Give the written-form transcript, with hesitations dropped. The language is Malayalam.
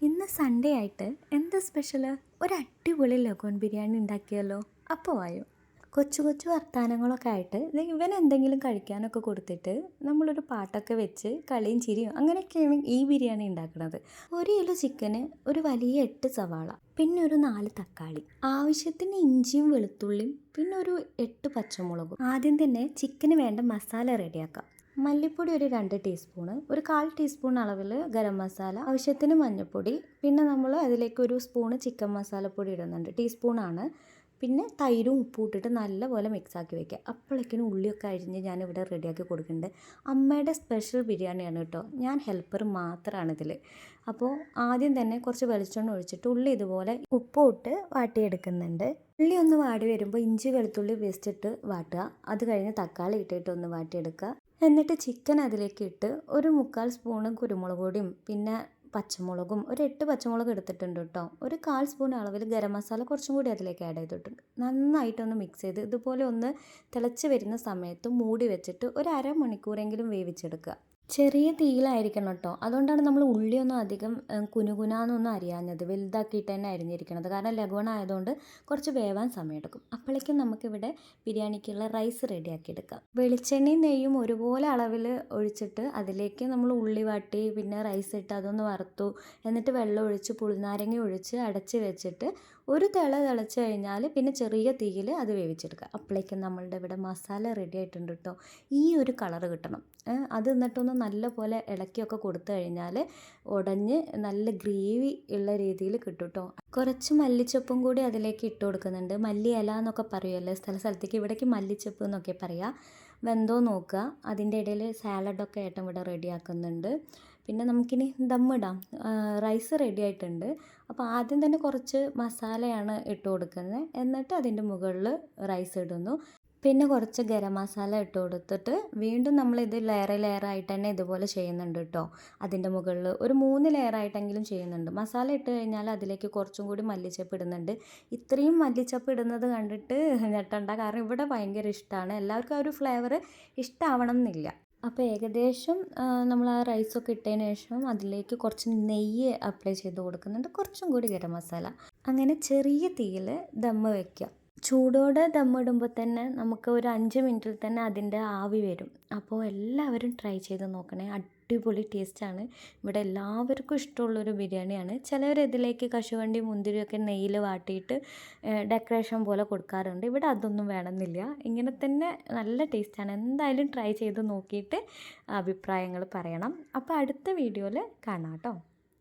ഇന്ന് സൺഡേ ആയിട്ട് എന്താ സ്പെഷ്യല്? ഒരു അടിപൊളി ലഗോൺ ബിരിയാണി ഉണ്ടാക്കിയാലോ? അപ്പോൾ വായോ. കൊച്ചു കൊച്ചു വർത്തമാനങ്ങളൊക്കെ ആയിട്ട് ഇവൻ എന്തെങ്കിലും കഴിക്കാനൊക്കെ കൊടുത്തിട്ട് നമ്മളൊരു പാട്ടൊക്കെ വെച്ച് കളിയും ചിരിയും അങ്ങനെയൊക്കെയാണ് ഈ ബിരിയാണി ഉണ്ടാക്കുന്നത്. 1 കിലോ ചിക്കന്, ഒരു വലിയ 8 സവാള, പിന്നെ ഒരു 4 തക്കാളി, ആവശ്യത്തിന് ഇഞ്ചിയും വെളുത്തുള്ളിയും, പിന്നെ ഒരു 8 പച്ചമുളകും. ആദ്യം തന്നെ ചിക്കന് വേണ്ട മസാല റെഡിയാക്കാം. മല്ലിപ്പൊടി ഒരു 2 ടീസ്പൂണ്, ഒരു 1/4 ടീസ്പൂൺ അളവിൽ ഗരം മസാല, ആവശ്യത്തിന് മഞ്ഞൾപ്പൊടി, പിന്നെ നമ്മൾ അതിലേക്ക് ഒരു സ്പൂണ് ചിക്കൻ മസാലപ്പൊടി ഇടുന്നുണ്ട്, ടീസ്പൂണാണ്. പിന്നെ തൈരും ഉപ്പും ഇട്ടിട്ട് നല്ലപോലെ മിക്സാക്കി വെക്കുക. അപ്പോഴേക്കിനും ഉള്ളിയൊക്കെ അരിഞ്ഞ് ഞാനിവിടെ റെഡിയാക്കി കൊടുക്കുന്നുണ്ട്. അമ്മയുടെ സ്പെഷ്യൽ ബിരിയാണിയാണ് കേട്ടോ, ഞാൻ ഹെൽപ്പർ മാത്രമാണ് ഇതിൽ. അപ്പോൾ ആദ്യം തന്നെ കുറച്ച് വെളിച്ചെണ്ണ ഒഴിച്ചിട്ട് ഉള്ളി ഇതുപോലെ ഉപ്പും ഇട്ട് വാട്ടിയെടുക്കുന്നുണ്ട്. ഉള്ളി ഒന്ന് വാടി വരുമ്പോൾ ഇഞ്ചി വെളുത്തുള്ളി പേസ്റ്റ് ഇട്ട് വാട്ടുക. അത് കഴിഞ്ഞ് തക്കാളി ഇട്ടിട്ട് ഒന്ന് വാട്ടിയെടുക്കുക. എന്നിട്ട് ചിക്കൻ അതിലേക്ക് ഇട്ട് ഒരു 1/4 സ്പൂണ് കുരുമുളക് പൊടിയും പിന്നെ പച്ചമുളകും, ഒരു 8 പച്ചമുളക് എടുത്തിട്ടുണ്ട് കേട്ടോ. ഒരു 1/4 സ്പൂൺ അളവിൽ ഗരം മസാല കുറച്ചും കൂടി അതിലേക്ക് ആഡ് ചെയ്തിട്ടുണ്ട്. നന്നായിട്ടൊന്ന് മിക്സ് ചെയ്ത് ഇതുപോലെ ഒന്ന് തിളച്ച് വരുന്ന സമയത്ത് മൂടി വെച്ചിട്ട് ഒരു അരമണിക്കൂറെങ്കിലും വേവിച്ചെടുക്കുക. ചെറിയ തീയിലായിരിക്കണം കേട്ടോ. അതുകൊണ്ടാണ് നമ്മൾ ഉള്ളിയൊന്നും അധികം കുനുകുനാന്നൊന്നും അരിയാഞ്ഞത്, വലുതാക്കിയിട്ട് തന്നെ അരിഞ്ഞിരിക്കണത്. കാരണം ലഗോൺ ആയതുകൊണ്ട് കുറച്ച് വേവാൻ സമയമെടുക്കും. അപ്പോഴേക്കും നമുക്കിവിടെ ബിരിയാണിക്കുള്ള റൈസ് റെഡിയാക്കി എടുക്കാം. വെളിച്ചെണ്ണയും നെയ്യും ഒരുപോലെ അളവിൽ ഒഴിച്ചിട്ട് അതിലേക്ക് നമ്മൾ ഉള്ളി വാട്ടി പിന്നെ റൈസ് ഇട്ട് അതൊന്ന് വറുത്തു. എന്നിട്ട് വെള്ളം ഒഴിച്ച് പുളിനാരങ്ങ ഒഴിച്ച് അടച്ച് വെച്ചിട്ട് ഒരു തിളച്ച് കഴിഞ്ഞാൽ പിന്നെ ചെറിയ തീയിൽ അത് വേവിച്ചെടുക്കുക. അപ്പോഴേക്കും നമ്മളുടെ ഇവിടെ മസാല റെഡി ആയിട്ടുണ്ട് കേട്ടോ. ഈ ഒരു കളറ് കിട്ടണം. അത് എന്നിട്ടൊന്ന് നല്ലപോലെ ഇളക്കിയൊക്കെ കൊടുത്തു കഴിഞ്ഞാൽ ഉടഞ്ഞ് നല്ല ഗ്രേവി ഉള്ള രീതിയിൽ കിട്ടും കേട്ടോ. കുറച്ച് മല്ലിച്ചപ്പും കൂടി അതിലേക്ക് ഇട്ട് കൊടുക്കുന്നുണ്ട്. മല്ലി ഇല എന്നൊക്കെ പറയുമല്ലോ സ്ഥലത്തേക്ക്, ഇവിടേക്ക് മല്ലിച്ചപ്പ് എന്നൊക്കെ പറയുക. വെന്തോ നോക്കുക. അതിൻ്റെ ഇടയിൽ സാലഡൊക്കെ ഏട്ടൻ ഇവിടെ റെഡിയാക്കുന്നുണ്ട്. പിന്നെ നമുക്കിനി ദമ്മിടാം. റൈസ് റെഡി ആയിട്ടുണ്ട്. അപ്പോൾ ആദ്യം തന്നെ കുറച്ച് മസാലയാണ് ഇട്ട് കൊടുക്കുന്നത്. എന്നിട്ട് അതിൻ്റെ മുകളിൽ റൈസ് ഇടുന്നു. പിന്നെ കുറച്ച് ഗരം മസാല ഇട്ട് കൊടുത്തിട്ട് വീണ്ടും നമ്മളിത് ലെയറായിട്ട് തന്നെ ഇതുപോലെ ചെയ്യുന്നുണ്ട് കേട്ടോ. അതിൻ്റെ മുകളിൽ ഒരു 3 ലെയറായിട്ടെങ്കിലും ചെയ്യുന്നുണ്ട്. മസാല ഇട്ട് കഴിഞ്ഞാൽ അതിലേക്ക് കുറച്ചും കൂടി മല്ലിച്ചപ്പ് ഇടുന്നുണ്ട്. ഇത്രയും മല്ലിച്ചപ്പ് ഇടുന്നത് കണ്ടിട്ട് ഞെട്ടണ്ട, കാരണം ഇവിടെ ഭയങ്കര ഇഷ്ടമാണ് എല്ലാവർക്കും. ആ ഒരു ഫ്ലേവർ ഇഷ്ടമാവണം എന്നില്ല. അപ്പോൾ ഏകദേശം നമ്മൾ ആ റൈസൊക്കെ ഇട്ടതിന് ശേഷം അതിലേക്ക് കുറച്ച് നെയ്യ് അപ്ലൈ ചെയ്ത് കൊടുക്കുന്നുണ്ട്, കുറച്ചും കൂടി ഗരം മസാല. അങ്ങനെ ചെറിയ തീയിൽ ദമ്മ് വയ്ക്കുക. ചൂടോടെ ദമ്മിടുമ്പോൾ തന്നെ നമുക്ക് ഒരു 5 മിനിറ്റിൽ തന്നെ അതിൻ്റെ ആവി വരും. അപ്പോൾ എല്ലാവരും ട്രൈ ചെയ്ത് നോക്കണേ. അടിപൊളി ടേസ്റ്റാണ്. ഇവിടെ എല്ലാവർക്കും ഇഷ്ടമുള്ളൊരു ബിരിയാണിയാണ്. ചിലവർ ഇതിലേക്ക് കശുവണ്ടി മുന്തിരിയൊക്കെ നെയ്യിൽ വാട്ടിയിട്ട് ഡെക്കറേഷൻ പോലെ കൊടുക്കാറുണ്ട്. ഇവിടെ അതൊന്നും വേണമെന്നില്ല. ഇങ്ങനെ തന്നെ നല്ല ടേസ്റ്റാണ്. എന്തായാലും ട്രൈ ചെയ്ത് നോക്കിയിട്ട് അഭിപ്രായങ്ങൾ പറയണം. അപ്പോൾ അടുത്ത വീഡിയോയിൽ കാണാം കേട്ടോ.